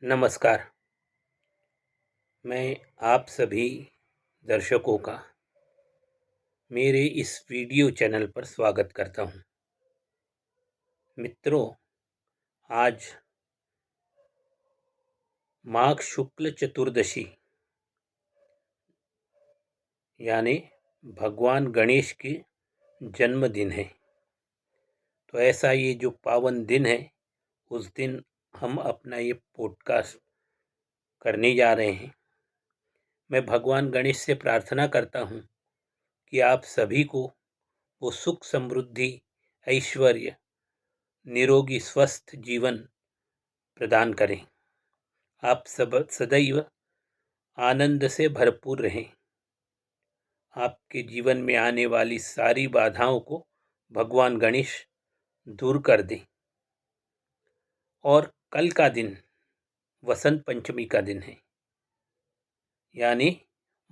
नमस्कार। मैं आप सभी दर्शकों का मेरे इस वीडियो चैनल पर स्वागत करता हूं। मित्रों, आज माघ शुक्ल चतुर्दशी यानी भगवान गणेश के जन्मदिन है। तो ऐसा ये जो पावन दिन है, उस दिन हम अपना ये पॉडकास्ट करने जा रहे हैं। मैं भगवान गणेश से प्रार्थना करता हूं कि आप सभी को वो सुख, समृद्धि, ऐश्वर्य, निरोगी स्वस्थ जीवन प्रदान करें। आप सब सदैव आनंद से भरपूर रहें। आपके जीवन में आने वाली सारी बाधाओं को भगवान गणेश दूर कर दें। और कल का दिन वसंत पंचमी का दिन है, यानी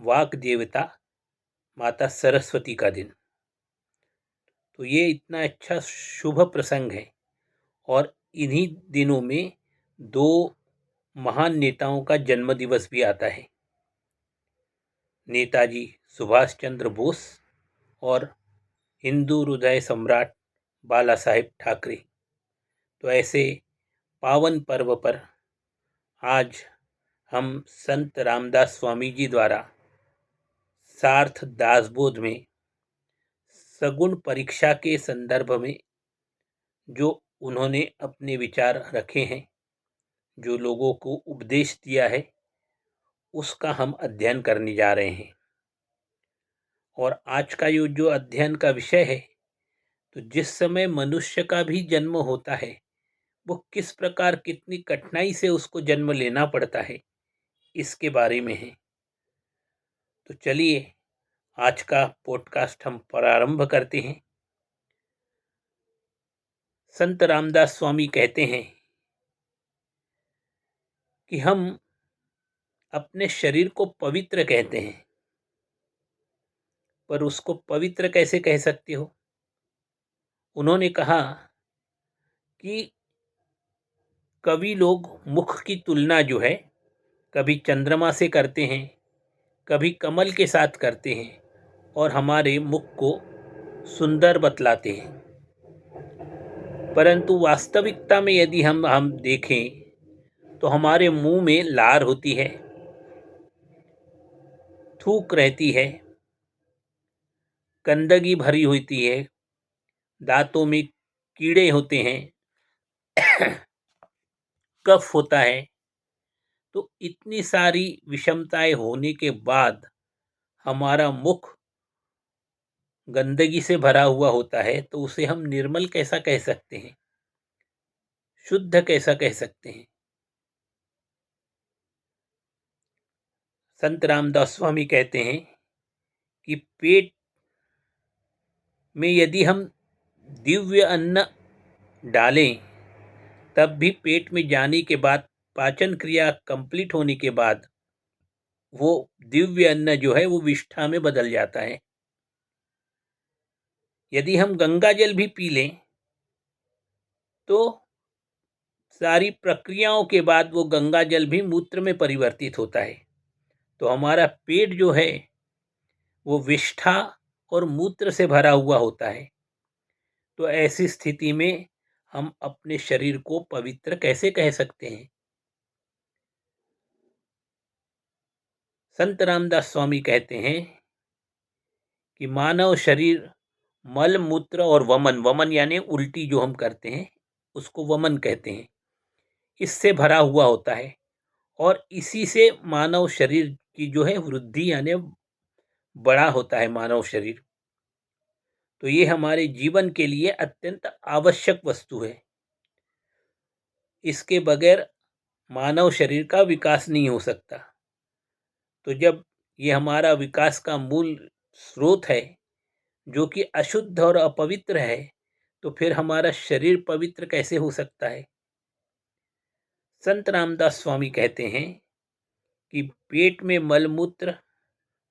वाक देवता माता सरस्वती का दिन। तो ये इतना अच्छा शुभ प्रसंग है। और इन्हीं दिनों में दो महान नेताओं का जन्म दिवस भी आता है, नेताजी सुभाष चंद्र बोस और हिंदू हृदय सम्राट बाला साहेब ठाकरे। तो ऐसे पावन पर्व पर आज हम संत रामदास स्वामी जी द्वारा सार्थ दासबोध में सगुण परीक्षा के संदर्भ में जो उन्होंने अपने विचार रखे हैं, जो लोगों को उपदेश दिया है, उसका हम अध्ययन करने जा रहे हैं। और आज का ये जो अध्ययन का विषय है, तो जिस समय मनुष्य का भी जन्म होता है, वो किस प्रकार कितनी कठिनाई से उसको जन्म लेना पड़ता है, इसके बारे में है। तो चलिए आज का पॉडकास्ट हम प्रारंभ करते हैं। संत रामदास स्वामी कहते हैं कि हम अपने शरीर को पवित्र कहते हैं, पर उसको पवित्र कैसे कह सकते हो? उन्होंने कहा कि कवि लोग मुख की तुलना जो है कभी चंद्रमा से करते हैं, कभी कमल के साथ करते हैं और हमारे मुख को सुंदर बतलाते हैं। परंतु वास्तविकता में यदि हम देखें तो हमारे मुंह में लार होती है, थूक रहती है, गंदगी भरी होती है, दांतों में कीड़े होते हैं, कफ होता है। तो इतनी सारी विषमताएं होने के बाद हमारा मुख गंदगी से भरा हुआ होता है, तो उसे हम निर्मल कैसा कह सकते हैं, शुद्ध कैसा कह सकते हैं? संत रामदास स्वामी कहते हैं कि पेट में यदि हम दिव्य अन्न डालें, तब भी पेट में जाने के बाद, पाचन क्रिया कंप्लीट होने के बाद, वो दिव्य अन्न जो है वो विष्ठा में बदल जाता है। यदि हम गंगा जल भी पी लें, तो सारी प्रक्रियाओं के बाद वो गंगा जल भी मूत्र में परिवर्तित होता है। तो हमारा पेट जो है वो विष्ठा और मूत्र से भरा हुआ होता है। तो ऐसी स्थिति में हम अपने शरीर को पवित्र कैसे कह सकते हैं? संत रामदास स्वामी कहते हैं कि मानव शरीर मल, मूत्र और वमन, वमन यानी उल्टी जो हम करते हैं उसको वमन कहते हैं, इससे भरा हुआ होता है। और इसी से मानव शरीर की जो है वृद्धि यानी बड़ा होता है मानव शरीर। तो ये हमारे जीवन के लिए अत्यंत आवश्यक वस्तु है। इसके बगैर मानव शरीर का विकास नहीं हो सकता। तो जब ये हमारा विकास का मूल स्रोत है, जो कि अशुद्ध और अपवित्र है, तो फिर हमारा शरीर पवित्र कैसे हो सकता है? संत रामदास स्वामी कहते हैं कि पेट में मलमूत्र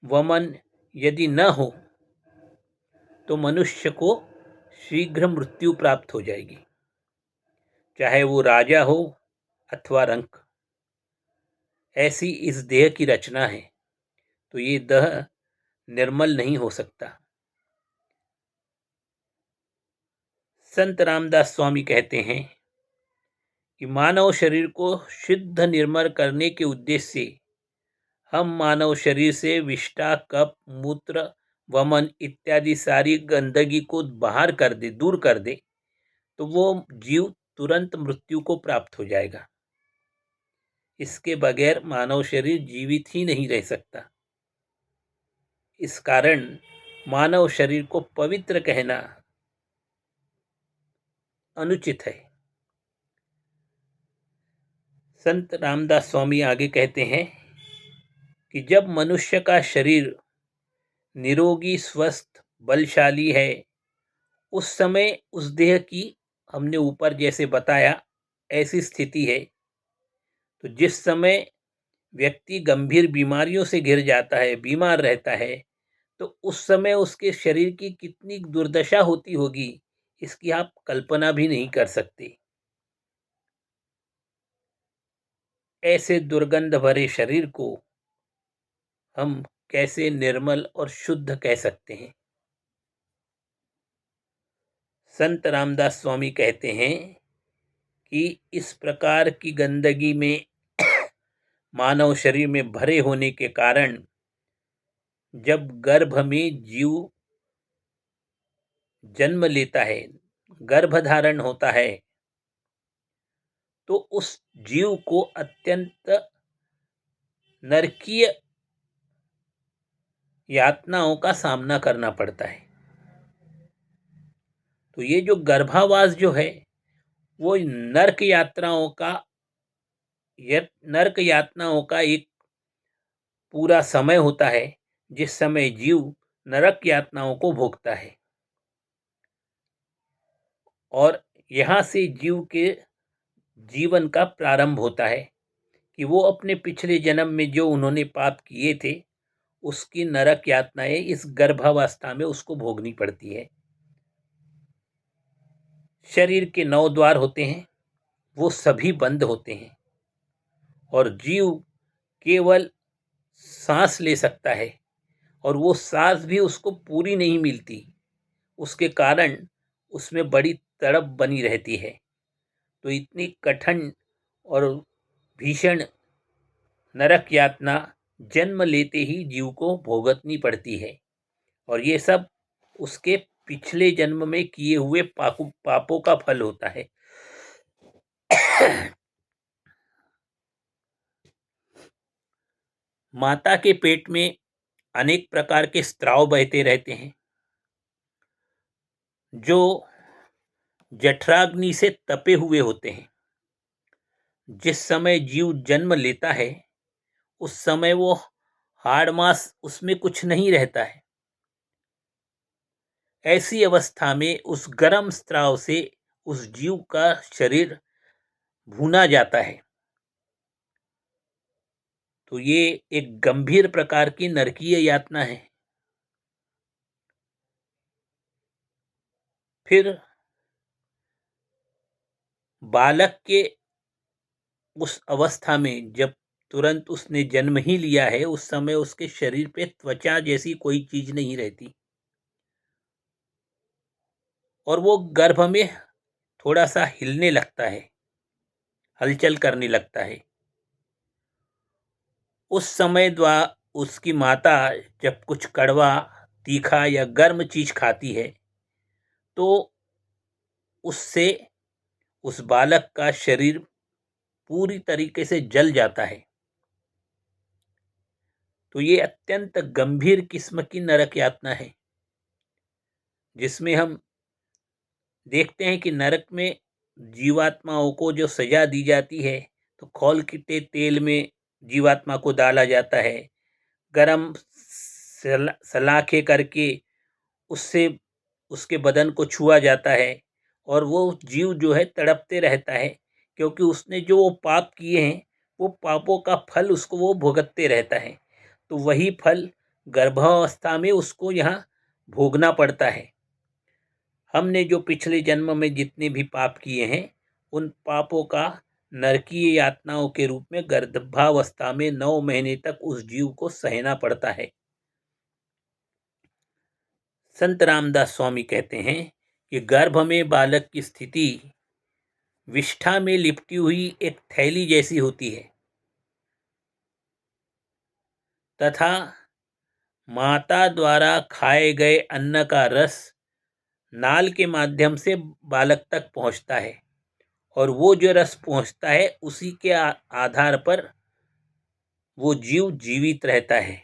वमन यदि न हो तो मनुष्य को शीघ्र मृत्यु प्राप्त हो जाएगी, चाहे वो राजा हो अथवा रंक। ऐसी इस देह की रचना है, तो ये देह निर्मल नहीं हो सकता। संत रामदास स्वामी कहते हैं कि मानव शरीर को शुद्ध निर्मल करने के उद्देश्य से हम मानव शरीर से विष्ठा, कफ, मूत्र, वमन इत्यादि सारी गंदगी को बाहर कर दे, दूर कर दे, तो वो जीव तुरंत मृत्यु को प्राप्त हो जाएगा। इसके बगैर मानव शरीर जीवित ही नहीं रह सकता। इस कारण मानव शरीर को पवित्र कहना अनुचित है। संत रामदास स्वामी आगे कहते हैं कि जब मनुष्य का शरीर निरोगी, स्वस्थ, बलशाली है, उस समय उस देह की, हमने ऊपर जैसे बताया, ऐसी स्थिति है। तो जिस समय व्यक्ति गंभीर बीमारियों से घिर जाता है, बीमार रहता है, तो उस समय उसके शरीर की कितनी दुर्दशा होती होगी, इसकी आप कल्पना भी नहीं कर सकते। ऐसे दुर्गंध भरे शरीर को हम कैसे निर्मल और शुद्ध कह सकते हैं? संत रामदास स्वामी कहते हैं कि इस प्रकार की गंदगी में मानव शरीर में भरे होने के कारण जब गर्भ में जीव जन्म लेता है, गर्भधारण होता है, तो उस जीव को अत्यंत नरकीय यातनाओं का सामना करना पड़ता है। तो ये जो गर्भावास जो है, वो नरक यातनाओं का एक पूरा समय होता है, जिस समय जीव नरक यातनाओं को भोगता है। और यहाँ से जीव के जीवन का प्रारंभ होता है कि वो अपने पिछले जन्म में जो उन्होंने पाप किए थे, उसकी नरक यातनाएं इस गर्भावस्था में उसको भोगनी पड़ती है। शरीर के 9 द्वार होते हैं, वो सभी बंद होते हैं और जीव केवल सांस ले सकता है, और वो सांस भी उसको पूरी नहीं मिलती। उसके कारण उसमें बड़ी तड़प बनी रहती है। तो इतनी कठिन और भीषण नरक यातना जन्म लेते ही जीव को भोगतनी पड़ती है, और ये सब उसके पिछले जन्म में किए हुए पापों का फल होता है। माता के पेट में अनेक प्रकार के स्राव बहते रहते हैं, जो जठराग्नि से तपे हुए होते हैं। जिस समय जीव जन्म लेता है, उस समय वो हाड़ मांस उसमें कुछ नहीं रहता है। ऐसी अवस्था में उस गर्म स्राव से उस जीव का शरीर भूना जाता है। तो ये एक गंभीर प्रकार की नरकीय यातना है। फिर बालक के उस अवस्था में, जब तुरंत उसने जन्म ही लिया है, उस समय उसके शरीर पे त्वचा जैसी कोई चीज नहीं रहती, और वो गर्भ में थोड़ा सा हिलने लगता है, हलचल करने लगता है। उस समय उसकी माता जब कुछ कड़वा, तीखा या गर्म चीज खाती है, तो उससे उस बालक का शरीर पूरी तरीके से जल जाता है। तो ये अत्यंत गंभीर किस्म की नरक यातना है, जिसमें हम देखते हैं कि नरक में जीवात्माओं को जो सजा दी जाती है, तो खौलते तेल में जीवात्मा को डाला जाता है, गरम सलाखे करके उससे उसके बदन को छुआ जाता है, और वो जीव जो है तड़पते रहता है, क्योंकि उसने जो वो पाप किए हैं, वो पापों का फल उसको वो भुगतते रहता है। तो वही फल गर्भावस्था में उसको यहाँ भोगना पड़ता है। हमने जो पिछले जन्म में जितने भी पाप किए हैं, उन पापों का नरकीय यातनाओं के रूप में गर्भावस्था में 9 महीने तक उस जीव को सहना पड़ता है। संत रामदास स्वामी कहते हैं कि गर्भ में बालक की स्थिति विष्ठा में लिपटी हुई एक थैली जैसी होती है तथा माता द्वारा खाए गए अन्न का रस नाल के माध्यम से बालक तक पहुंचता है और वो जो रस पहुंचता है उसी के आधार पर वो जीव जीवित रहता है।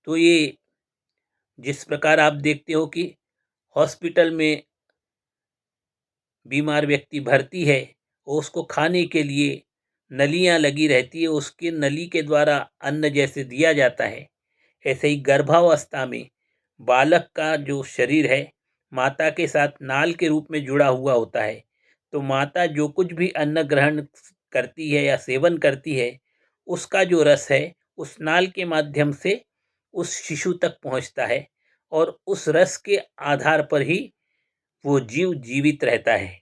तो ये जिस प्रकार आप देखते हो कि हॉस्पिटल में बीमार व्यक्ति भर्ती है और उसको खाने के लिए नलियां लगी रहती है, उसके नली के द्वारा अन्न जैसे दिया जाता है, ऐसे ही गर्भावस्था में बालक का जो शरीर है माता के साथ नाल के रूप में जुड़ा हुआ होता है। तो माता जो कुछ भी अन्न ग्रहण करती है या सेवन करती है उसका जो रस है उस नाल के माध्यम से उस शिशु तक पहुंचता है और उस रस के आधार पर ही वो जीव जीवित रहता है।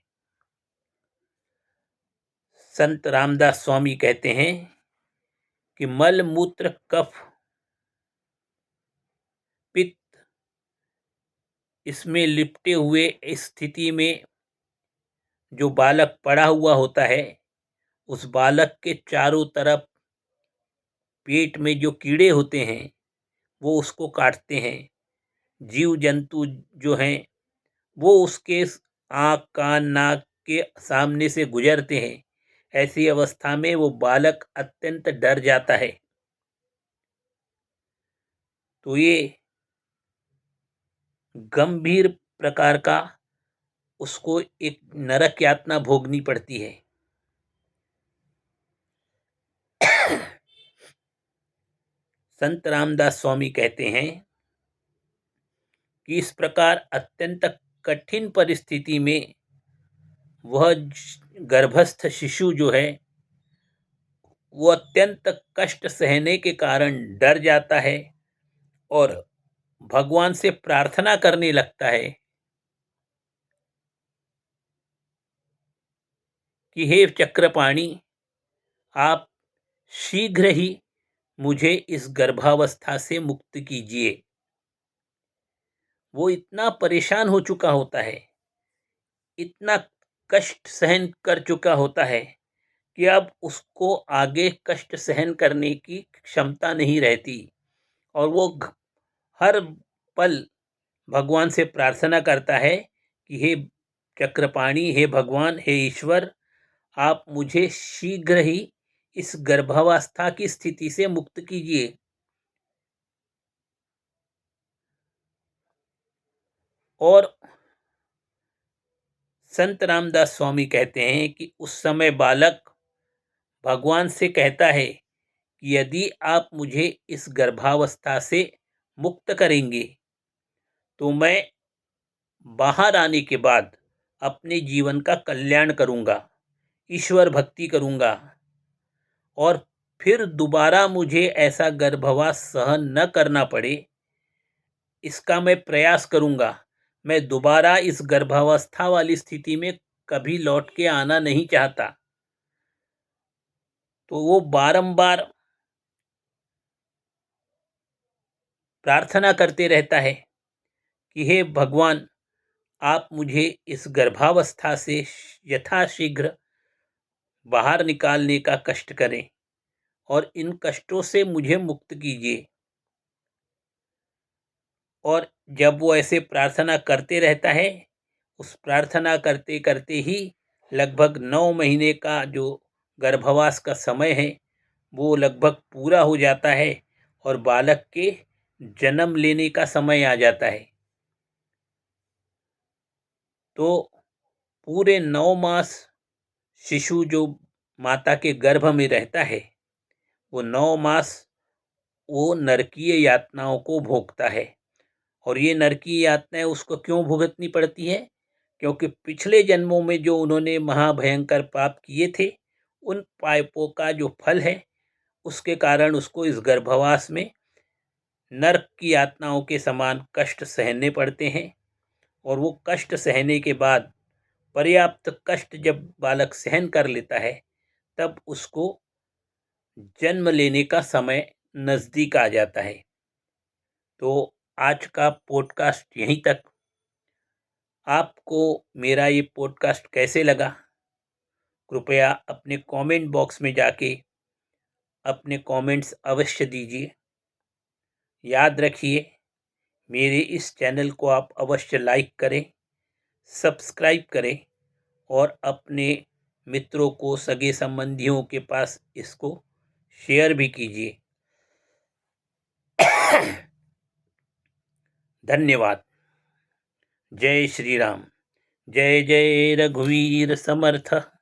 संत रामदास स्वामी कहते हैं कि मल मूत्र कफ पित्त इसमें लिपटे हुए इस स्थिति में जो बालक पड़ा हुआ होता है उस बालक के चारों तरफ पेट में जो कीड़े होते हैं वो उसको काटते हैं। जीव जंतु जो हैं वो उसके आँख कान नाक के सामने से गुजरते हैं। ऐसी अवस्था में वो बालक अत्यंत डर जाता है। तो ये गंभीर प्रकार का उसको एक नरक यातना भोगनी पड़ती है। संत रामदास स्वामी कहते हैं कि इस प्रकार अत्यंत कठिन परिस्थिति में वह गर्भस्थ शिशु जो है वो अत्यंत कष्ट सहने के कारण डर जाता है और भगवान से प्रार्थना करने लगता है कि हे चक्रपाणी, आप शीघ्र ही मुझे इस गर्भावस्था से मुक्त कीजिए। वो इतना परेशान हो चुका होता है, इतना कष्ट सहन कर चुका होता है कि अब उसको आगे कष्ट सहन करने की क्षमता नहीं रहती और वो हर पल भगवान से प्रार्थना करता है कि हे चक्रपाणी, हे भगवान, हे ईश्वर, आप मुझे शीघ्र ही इस गर्भावस्था की स्थिति से मुक्त कीजिए। और संत रामदास स्वामी कहते हैं कि उस समय बालक भगवान से कहता है कि यदि आप मुझे इस गर्भावस्था से मुक्त करेंगे तो मैं बाहर आने के बाद अपने जीवन का कल्याण करूंगा, ईश्वर भक्ति करूंगा और फिर दोबारा मुझे ऐसा गर्भवास सहन न करना पड़े, इसका मैं प्रयास करूंगा। मैं दोबारा इस गर्भावस्था वाली स्थिति में कभी लौट के आना नहीं चाहता। तो वो बारंबार प्रार्थना करते रहता है कि हे भगवान, आप मुझे इस गर्भावस्था से यथाशीघ्र बाहर निकालने का कष्ट करें और इन कष्टों से मुझे मुक्त कीजिए। और जब वो ऐसे प्रार्थना करते रहता है, उस प्रार्थना करते करते ही लगभग 9 महीने का जो गर्भवास का समय है वो लगभग पूरा हो जाता है और बालक के जन्म लेने का समय आ जाता है। तो पूरे 9 मास शिशु जो माता के गर्भ में रहता है वो 9 मास वो नरकीय यातनाओं को भोगता है। और ये नरकीय यातनाएं उसको क्यों भुगतनी पड़ती है? क्योंकि पिछले जन्मों में जो उन्होंने महाभयंकर पाप किए थे उन पापों का जो फल है उसके कारण उसको इस गर्भवास में नरक की यातनाओं के समान कष्ट सहने पड़ते हैं। और वो कष्ट सहने के बाद पर्याप्त कष्ट जब बालक सहन कर लेता है तब उसको जन्म लेने का समय नज़दीक आ जाता है। तो आज का पॉडकास्ट यहीं तक। आपको मेरा ये पॉडकास्ट कैसे लगा? कृपया अपने कमेंट बॉक्स में जाके अपने कमेंट्स अवश्य दीजिए। याद रखिए, मेरे इस चैनल को आप अवश्य लाइक करें, सब्सक्राइब करें और अपने मित्रों को, सगे संबंधियों के पास इसको शेयर भी कीजिए। धन्यवाद। जय श्री राम। जय जय रघुवीर समर्थ।